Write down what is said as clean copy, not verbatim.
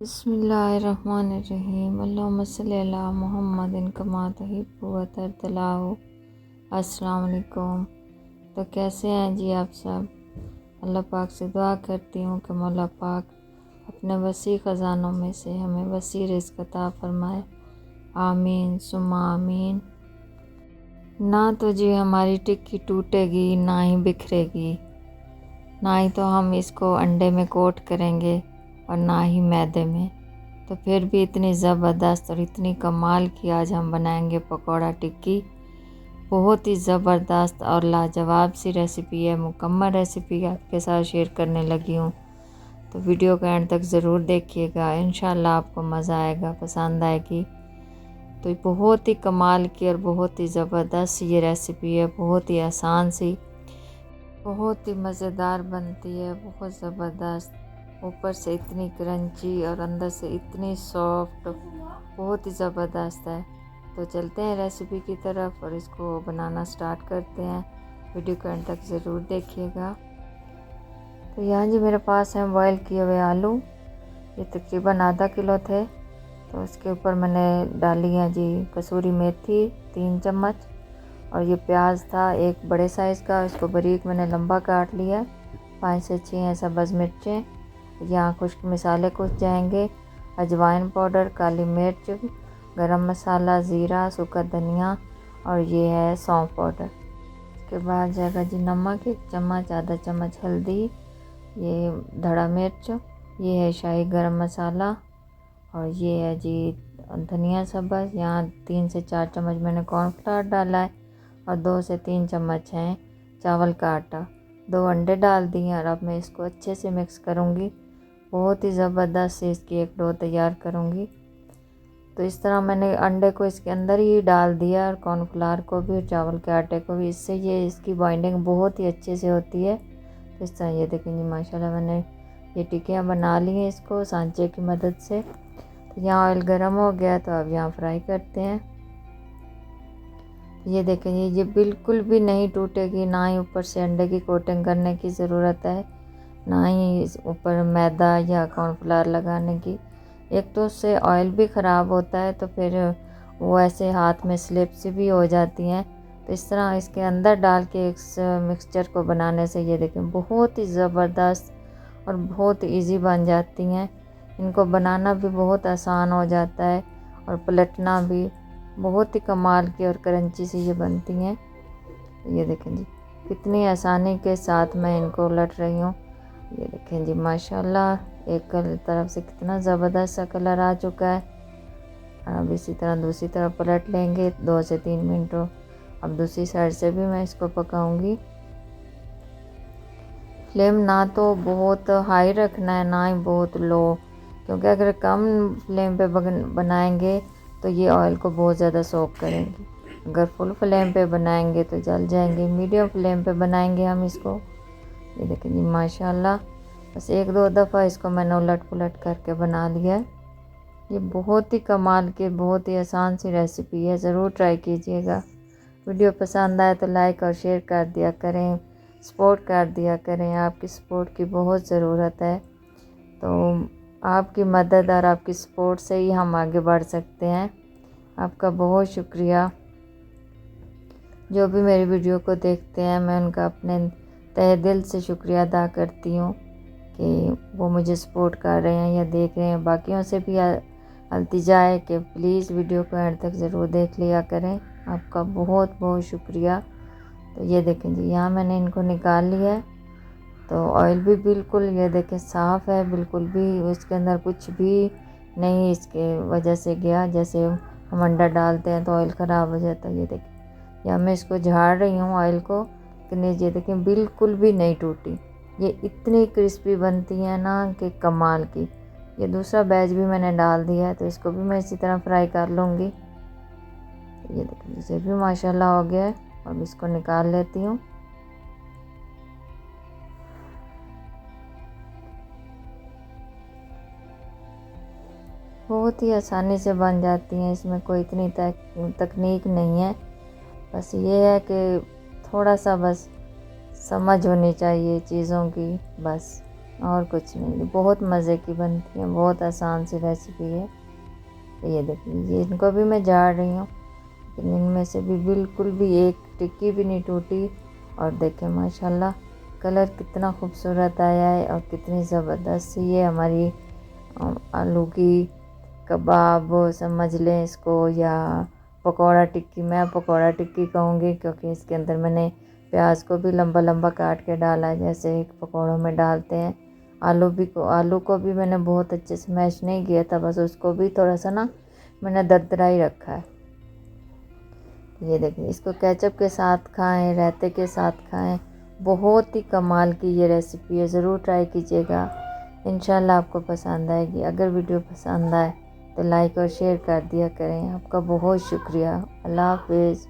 बिस्मिल्लाहिर्रहमानिर्रहीम अल्लाहुम्मा सल्ली अला मुहम्मदिन कमा तुहिब्बु व तर्दलाहु। अस्सलाम वालेकुम। तो कैसे हैं जी आप सब। अल्लाह पाक से दुआ करती हूँ कि मौला पाक अपने वसी ख़ज़ानों में से हमें वसी रिज़्क़ अता फ़रमाए। आमीन सुम्मा आमीन। ना तो जी हमारी टिक्की टूटेगी, ना ही बिखरेगी, ना ही तो हम इसको अंडे में कोट करेंगे और ना ही मैदे में। तो फिर भी इतनी ज़बरदस्त और इतनी कमाल की आज हम बनाएंगे पकौड़ा टिक्की। बहुत ही ज़बरदस्त और लाजवाब सी रेसिपी है। मुकम्मल रेसिपी आपके साथ शेयर करने लगी हूँ, तो वीडियो का एंड तक ज़रूर देखिएगा। इंशाल्लाह आपको मज़ा आएगा, पसंद आएगी। तो बहुत ही कमाल की और बहुत ही ज़बरदस्त ये रेसिपी है। बहुत ही आसान सी, बहुत ही मज़ेदार बनती है, बहुत ज़बरदस्त। ऊपर से इतनी क्रंची और अंदर से इतनी सॉफ्ट, बहुत ही ज़बरदस्त है। तो चलते हैं रेसिपी की तरफ और इसको बनाना स्टार्ट करते हैं। वीडियो को एंड तक ज़रूर देखिएगा। तो यहाँ जी मेरे पास है बॉयल किए हुए आलू, ये तकरीबन आधा किलो थे। तो इसके ऊपर मैंने डाली है जी कसूरी मेथी 3 चम्मच, और ये प्याज था एक बड़े साइज़ का, इसको बारीक मैंने लंबा काट लिया। 5 से 6 ऐसा बस मिर्चें। यहाँ खुश्क मसाले कुछ जाएंगे, अजवाइन पाउडर, काली मिर्च, गरम मसाला, ज़ीरा, सूखा धनिया, और ये है सौंफ पाउडर। इसके बाद जाएगा जी नमक 1 चम्मच, आधा चम्मच हल्दी, ये धड़ा मिर्च, ये है शाही गरम मसाला, और ये है जी धनिया सब्ज़। यहाँ 3 से 4 चम्मच मैंने कॉर्नफ्लावर डाला है, और 2 से 3 चम्मच हैं चावल का आटा। 2 अंडे डाल दिए, और अब मैं इसको अच्छे से मिक्स करूँगी। बहुत ही ज़बरदस्त से इसकी एक डो तैयार करूँगी। तो इस तरह मैंने अंडे को इसके अंदर ही डाल दिया, और कॉर्नफ्लावर को भी और चावल के आटे को भी। इससे ये इसकी बाइंडिंग बहुत ही अच्छे से होती है। तो इस तरह ये देखेंगे माशाल्लाह मैंने ये टिक्कियाँ बना ली हैं इसको सांचे की मदद से। तो यहाँ ऑयल गर्म हो गया, तो अब यहाँ फ्राई करते हैं। ये देखेंगे ये बिल्कुल भी नहीं टूटेगी, ना ही ऊपर से अंडे की कोटिंग करने की ज़रूरत है, ना ही ऊपर मैदा या कॉर्नफ्लावर लगाने की। एक तो उससे ऑयल भी ख़राब होता है, तो फिर वो ऐसे हाथ में स्लिप सी भी हो जाती हैं। तो इस तरह इसके अंदर डाल के इस मिक्सचर को बनाने से ये देखें बहुत ही ज़बरदस्त और बहुत इजी बन जाती हैं। इनको बनाना भी बहुत आसान हो जाता है, और पलटना भी बहुत ही कमाल की और क्रंची सी ये बनती हैं। ये देखें जी कितनी आसानी के साथ मैं इनको उलट रही हूँ। ये देखें जी माशाल्लाह एक तरफ से कितना ज़बरदस्त सा कलर आ चुका है। अब इसी तरह दूसरी तरफ पलट लेंगे 2 से 3 मिनट। अब दूसरी साइड से भी मैं इसको पकाऊंगी। फ्लेम ना तो बहुत हाई रखना है, ना ही बहुत लो, क्योंकि अगर कम फ्लेम पे बनाएंगे तो ये ऑयल को बहुत ज़्यादा सोक करेंगी। अगर फुल फ्लेम पे बनाएंगे तो जल जाएंगे। मीडियम फ्लेम पे बनाएंगे हम इसको। ये देखें जी माशाल्लाह बस 1-2 दफ़ा इसको मैंने उलट पुलट करके बना लिया है। ये बहुत ही कमाल की, बहुत ही आसान सी रेसिपी है, ज़रूर ट्राई कीजिएगा। वीडियो पसंद आए तो लाइक और शेयर कर दिया करें, सपोर्ट कर दिया करें। आपकी सपोर्ट की बहुत ज़रूरत है। तो आपकी मदद और आपकी सपोर्ट से ही हम आगे बढ़ सकते हैं। आपका बहुत शुक्रिया। जो भी मेरी वीडियो को देखते हैं, मैं उनका अपने तहे दिल से शुक्रिया अदा करती हूँ कि वो मुझे सपोर्ट कर रहे हैं या देख रहे हैं। बाकियों से भी इल्तिजा है कि प्लीज़ वीडियो को एंड तक ज़रूर देख लिया करें। आपका बहुत बहुत शुक्रिया। तो ये देखें जी यहाँ मैंने इनको निकाल लिया है। तो ऑयल भी बिल्कुल ये देखें साफ़ है, बिल्कुल भी उसके अंदर कुछ भी नहीं इसके वजह से गया। जैसे हम अंडा डालते हैं तो ऑयल ख़राब हो जाता है। ये देखें या मैं इसको झाड़ रही हूँ ऑयल को, लेकिन ये देखें बिल्कुल भी नहीं टूटी। ये इतनी क्रिस्पी बनती है ना कि कमाल की। ये दूसरा बैच भी मैंने डाल दिया है, तो इसको भी मैं इसी तरह फ्राई कर लूँगी। ये देखें इसे भी माशाल्लाह हो गया है। अब इसको निकाल लेती हूँ। बहुत ही आसानी से बन जाती हैं, इसमें कोई इतनी तकनीक नहीं है। बस ये है कि थोड़ा सा बस समझ होनी चाहिए चीज़ों की, बस और कुछ नहीं। बहुत मज़े की बनती है, बहुत आसान सी रेसिपी है। तो ये देखिए, इनको भी मैं झाड़ रही हूँ, लेकिन इनमें से भी बिल्कुल भी एक टिक्की भी नहीं टूटी। और देखें माशाल्लाह कलर कितना खूबसूरत आया है और कितनी ज़बरदस्त ये हमारी आलू की कबाब समझ लें इसको, या पकौड़ा टिक्की। मैं पकौड़ा टिक्की कहूँगी क्योंकि इसके अंदर मैंने प्याज को भी लंबा लंबा काट के डाला है, जैसे एक पकौड़ों में डालते हैं। आलू को भी मैंने बहुत अच्छे से मैश नहीं किया था, बस उसको भी थोड़ा सा ना मैंने दरदरा ही रखा है। ये देखिए, इसको केचप के साथ खाएं, रायते के साथ खाएं। बहुत ही कमाल की ये रेसिपी है, ज़रूर ट्राई कीजिएगा। इंशाल्लाह आपको पसंद आएगी। अगर वीडियो पसंद आए तो लाइक और शेयर कर दिया करें। आपका बहुत शुक्रिया। अल्लाह हाफिज़।